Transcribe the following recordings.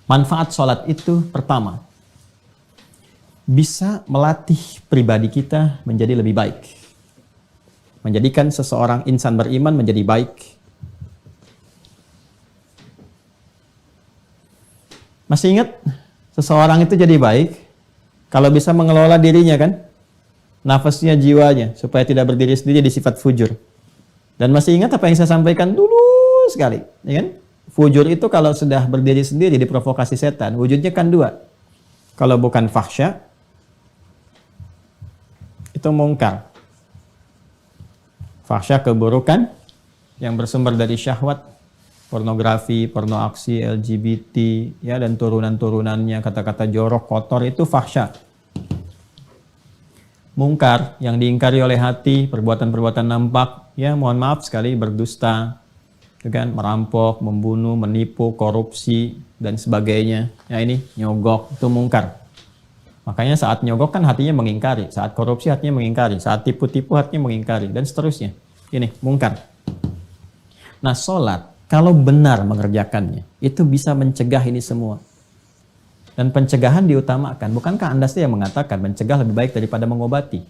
Manfaat sholat itu pertama, bisa melatih pribadi kita menjadi lebih baik. Menjadikan seseorang insan beriman menjadi baik. Masih ingat seseorang itu jadi baik kalau bisa mengelola dirinya kan? Nafasnya, jiwanya, supaya tidak berdiri sendiri di sifat fujur. Dan masih ingat apa yang saya sampaikan dulu sekali, ya kan? Fujur itu kalau sudah berdiri sendiri diprovokasi setan, wujudnya kan dua. Kalau bukan fahsya, itu mungkar. Fahsya keburukan yang bersumber dari syahwat, pornografi, porno aksi, LGBT, ya, dan turunan-turunannya, kata-kata jorok, kotor, itu fahsya. Mungkar yang diingkari oleh hati, perbuatan-perbuatan nampak, ya mohon maaf sekali, berdusta, kan, merampok, membunuh, menipu, korupsi, dan sebagainya. Ya ini nyogok, itu mungkar. Makanya saat nyogok kan hatinya mengingkari, saat korupsi hatinya mengingkari, saat tipu-tipu hatinya mengingkari, dan seterusnya. Ini mungkar. Nah, sholat kalau benar mengerjakannya, itu bisa mencegah ini semua. Dan pencegahan diutamakan. Bukankah Anda yang mengatakan mencegah lebih baik daripada mengobati?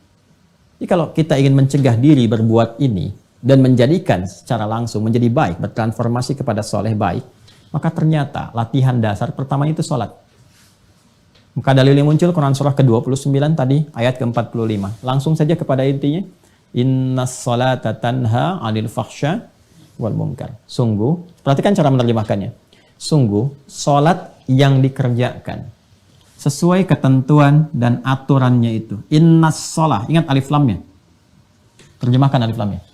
Jadi kalau kita ingin mencegah diri berbuat ini dan menjadikan secara langsung menjadi baik, bertransformasi kepada soleh baik, maka ternyata latihan dasar pertama itu sholat. Maka dalilnya muncul Quran surah ke-29 tadi, ayat ke-45. Langsung saja kepada intinya. Innas sholata tanha 'anil fahsya wal munkar. Sungguh, perhatikan cara menerjemahkannya. Sungguh, sholat yang dikerjakan sesuai ketentuan dan aturannya itu. Innas sholah, ingat alif lamnya. Terjemahkan alif lamnya.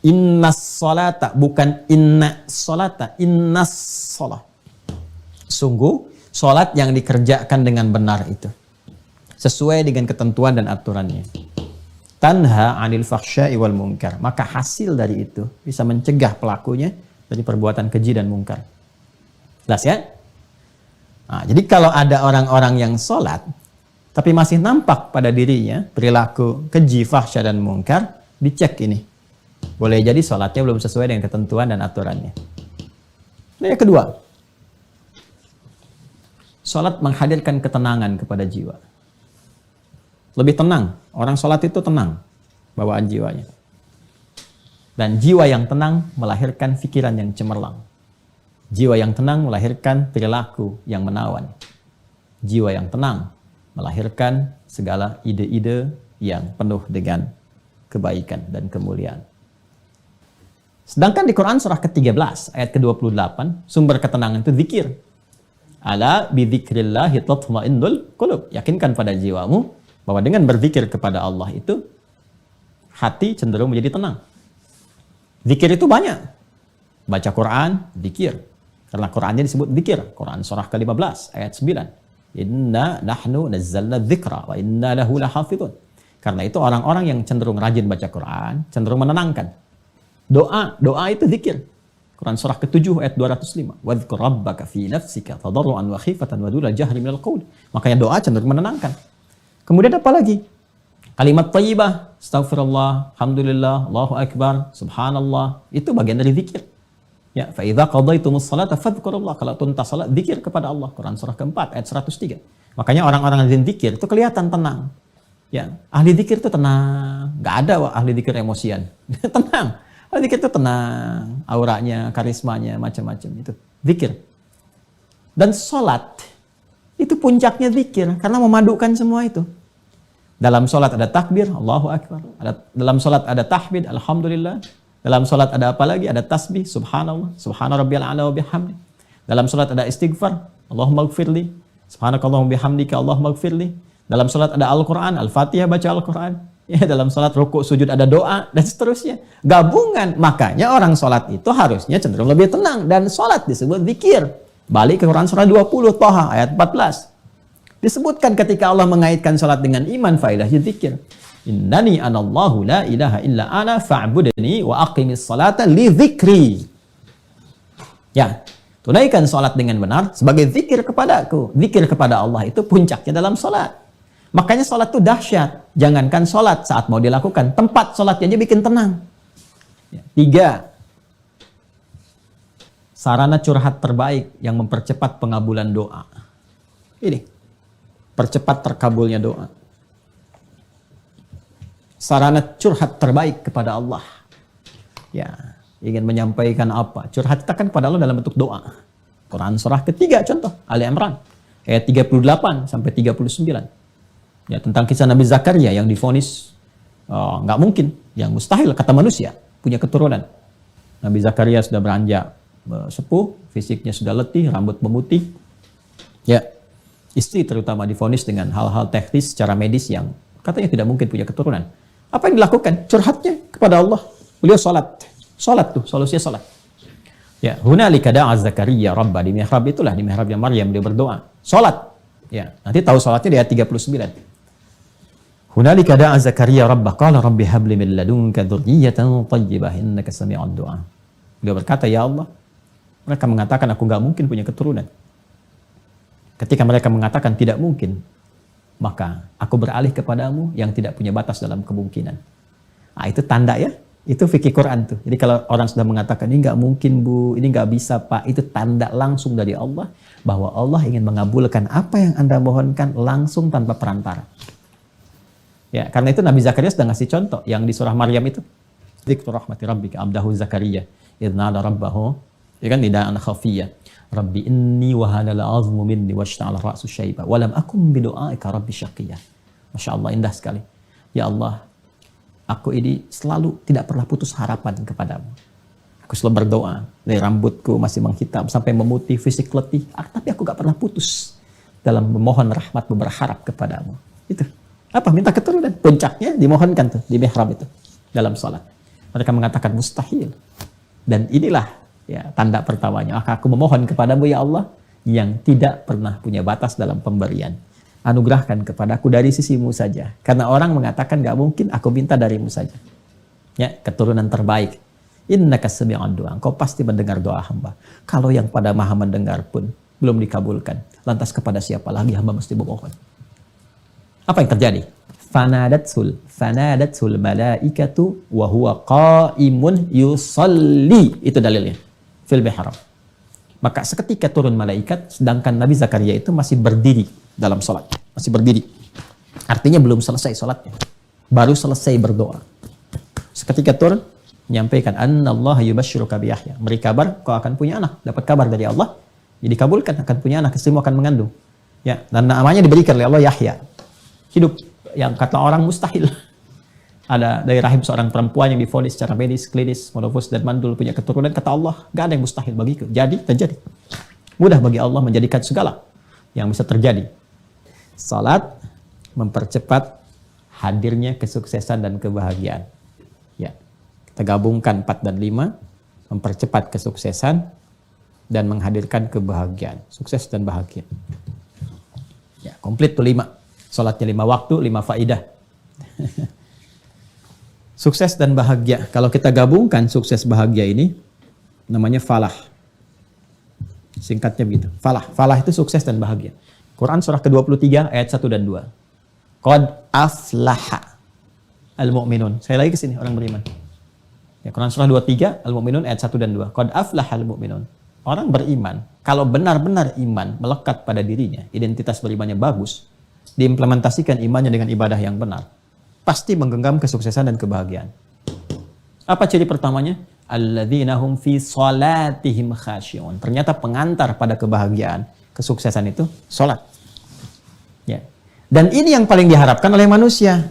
Innas sholata, bukan inna sholata, innas sholah. Sungguh, sholat yang dikerjakan dengan benar itu sesuai dengan ketentuan dan aturannya. Tanha 'anil fahsya'i wal munkar. Maka hasil dari itu bisa mencegah pelakunya dari perbuatan keji dan mungkar. Jelas ya? Nah, jadi kalau ada orang-orang yang sholat tapi masih nampak pada dirinya perilaku keji, fahsya, dan mungkar, dicek ini. Boleh jadi sholatnya belum sesuai dengan ketentuan dan aturannya. Nah, yang kedua, sholat menghadirkan ketenangan kepada jiwa. Lebih tenang. Orang sholat itu tenang bawaan jiwanya. Dan jiwa yang tenang melahirkan pikiran yang cemerlang. Jiwa yang tenang melahirkan perilaku yang menawan. Jiwa yang tenang melahirkan segala ide-ide yang penuh dengan kebaikan dan kemuliaan. Sedangkan di Quran surah ke-13 ayat ke-28, sumber ketenangan itu zikir. Ala bidzikrillahi tatma'innul qulub. Yakinkan pada jiwamu bahwa dengan berzikir kepada Allah itu hati cenderung menjadi tenang. Zikir itu banyak. Baca Quran, zikir. Karena Qurannya disebut zikir. Quran surah ke-15 ayat 9. Inna nahnu nazzalna dzikra wa inna lahu lahafidun. Karena itu orang-orang yang cenderung rajin baca Quran, cenderung menenangkan. Doa itu zikir. Quran surah ke-7 ayat 205. Wadhkur rabbaka fi nafsika tadarruan wa khifatan wa duna jahri minal qaul. Makanya doa cenderung menenangkan. Kemudian apa lagi? Kalimat thayyibah, astaghfirullah, alhamdulillah, Allahu akbar, subhanallah, itu bagian dari zikir. Ya, fa idza qadaytumus salata fadhkurullah. Kalau tuntas salat, zikir kepada Allah. Quran surah ke-4 ayat 103. Makanya orang-orang yang zikir itu kelihatan tenang. Ya, ahli zikir itu tenang. Enggak ada ahli zikir emosian. Tenang. Ahli zikir itu tenang, auranya, karismanya, macam-macam itu. Zikir. Dan salat itu puncaknya zikir karena memadukan semua itu. Dalam salat ada takbir, Allahu akbar. Dalam salat ada tahmid, alhamdulillah. Dalam salat ada apa lagi? Ada tasbih, subhanallah, subhana rabbiyal a'la wa bihamdi. Dalam salat ada istighfar, Allahumma ighfirli, subhanakallahumma bihamdika, Allahumma ighfirli. Dalam salat ada Al-Qur'an, Al-Fatihah, baca Al-Qur'an. Ya, dalam salat rukuk, sujud ada doa dan seterusnya. Gabungan. Makanya orang salat itu harusnya cenderung lebih tenang dan salat disebut zikir. Balik ke Quran surah 20 Thaha ayat 14. Disebutkan ketika Allah mengaitkan salat dengan iman, faedahnya zikir. Innani anallahu la ilaha illa ana fa'budni wa aqimis salata li dzikri. Ya, tunaikan salat dengan benar sebagai zikir kepadaku. Zikir kepada Allah itu puncaknya dalam salat. Makanya salat itu dahsyat. Jangankan salat saat mau dilakukan, tempat salatnya aja bikin tenang. Ya, 3. sarana curhat terbaik yang mempercepat pengabulan doa. Ini, percepat terkabulnya doa. Sarana curhat terbaik kepada Allah. Ya, ingin menyampaikan apa? Curhat kita kan kepada Allah dalam bentuk doa. Quran surah ketiga contoh, Ali Imran, ayat 38 sampai 39. Ya, tentang kisah Nabi Zakaria yang divonis nggak mungkin, yang mustahil kata manusia punya keturunan. Nabi Zakaria sudah beranjak sepuh, fisiknya sudah letih, rambut memutih. Ya, istri terutama divonis dengan hal-hal teknis secara medis yang katanya tidak mungkin punya keturunan. Apa yang dilakukan? Curhatnya kepada Allah. Beliau sholat. Sholat tuh, solusinya sholat. Ya, hunalika da'a Zakaria Rabba, di mihrab itulah, di mihrabnya Maryam dia berdoa. Sholat. Ya, nanti tahu sholatnya di ayat 39. Hunalika da'a Zakaria Rabba, qala rabbi habli min ladunka dzurriyyatan thayyibah innaka sami'ud du'a. Beliau berkata, ya Allah, mereka mengatakan aku nggak mungkin punya keturunan. Ketika mereka mengatakan tidak mungkin, maka aku beralih kepadamu yang tidak punya batas dalam kemungkinan. Nah, itu tanda ya. Itu fikih Quran tuh. Jadi kalau orang sudah mengatakan ini nggak mungkin bu, ini nggak bisa pak, itu tanda langsung dari Allah bahwa Allah ingin mengabulkan apa yang Anda mohonkan langsung tanpa perantara. Ya, karena itu Nabi Zakaria sudah ngasih contoh yang di surah Maryam itu. Dzikru rahmati rabbika abdahu Zakaria idz nada rabbahu, ya kan, nidaan khafiyya. Rabbi inni wa hanal azmu minni washta'ala ra'su syaiba wa lam akum bi du'aika rabbi syaqiyya. Masya Allah, indah sekali. Ya Allah, aku ini selalu tidak pernah putus harapan kepadamu. Aku selalu berdoa, dari rambutku masih menghitam sampai memutih, fisik letih, tapi aku gak pernah putus dalam memohon rahmatmu, berharap kepadamu. Itu. Apa? Minta keturunan. Puncaknya dimohonkan tuh di mihrab itu dalam salat. Mereka mengatakan mustahil. Dan inilah ya tanda pertamanya. Maka aku memohon kepadamu ya Allah yang tidak pernah punya batas dalam pemberian. Anugerahkan kepadaku dari sisimu saja. Karena orang mengatakan gak mungkin, aku minta darimu saja. Ya, keturunan terbaik. Innaka sami'ud du'a. Engkau pasti mendengar doa hamba. Kalau yang pada maha mendengar pun belum dikabulkan, lantas kepada siapa lagi hamba mesti memohon? Apa yang terjadi? Fanadatsul malaikatu wa huwa qaimun yusalli. Itu dalilnya. Fil mihrab. Maka seketika turun malaikat, sedangkan Nabi Zakaria itu masih berdiri dalam sholat. Masih berdiri. Artinya belum selesai sholatnya. Baru selesai berdoa. Seketika turun, menyampaikan, Annallaha yubashshiruka bi Yahya. Beri kabar, kau akan punya anak. Dapat kabar dari Allah. Jadi kabulkan, akan punya anak. Istrimu akan mengandung. Ya, dan namanya diberikan oleh Allah Yahya. Hidup yang kata orang mustahil. Ada dari rahim seorang perempuan yang divonis secara medis, klinis, monofus dan mandul punya keturunan, kata Allah, gak ada yang mustahil bagiku. Jadi, terjadi. Mudah bagi Allah menjadikan segala yang bisa terjadi. Salat mempercepat hadirnya kesuksesan dan kebahagiaan. Ya. Kita gabungkan 4 dan 5, mempercepat kesuksesan dan menghadirkan kebahagiaan. Sukses dan bahagia. Ya, komplit tuh 5. Salatnya 5 waktu, 5 faidah. Sukses dan bahagia. Kalau kita gabungkan sukses bahagia ini, namanya falah. Singkatnya begitu. Falah. Falah itu sukses dan bahagia. Quran surah ke-23 ayat 1 dan 2. Qad aflaha al-mu'minun. Saya lagi ke sini, orang beriman. Ya, Quran surah 23 al-mu'minun ayat 1 dan 2. Qad aflaha al-mu'minun. Orang beriman, kalau benar-benar iman melekat pada dirinya, identitas berimannya bagus, diimplementasikan imannya dengan ibadah yang benar, pasti menggenggam kesuksesan dan kebahagiaan. Apa ciri pertamanya? Alladzina hum fi salatihim khashi'un. Ternyata pengantar pada kebahagiaan, kesuksesan itu salat. Ya. Dan ini yang paling diharapkan oleh manusia.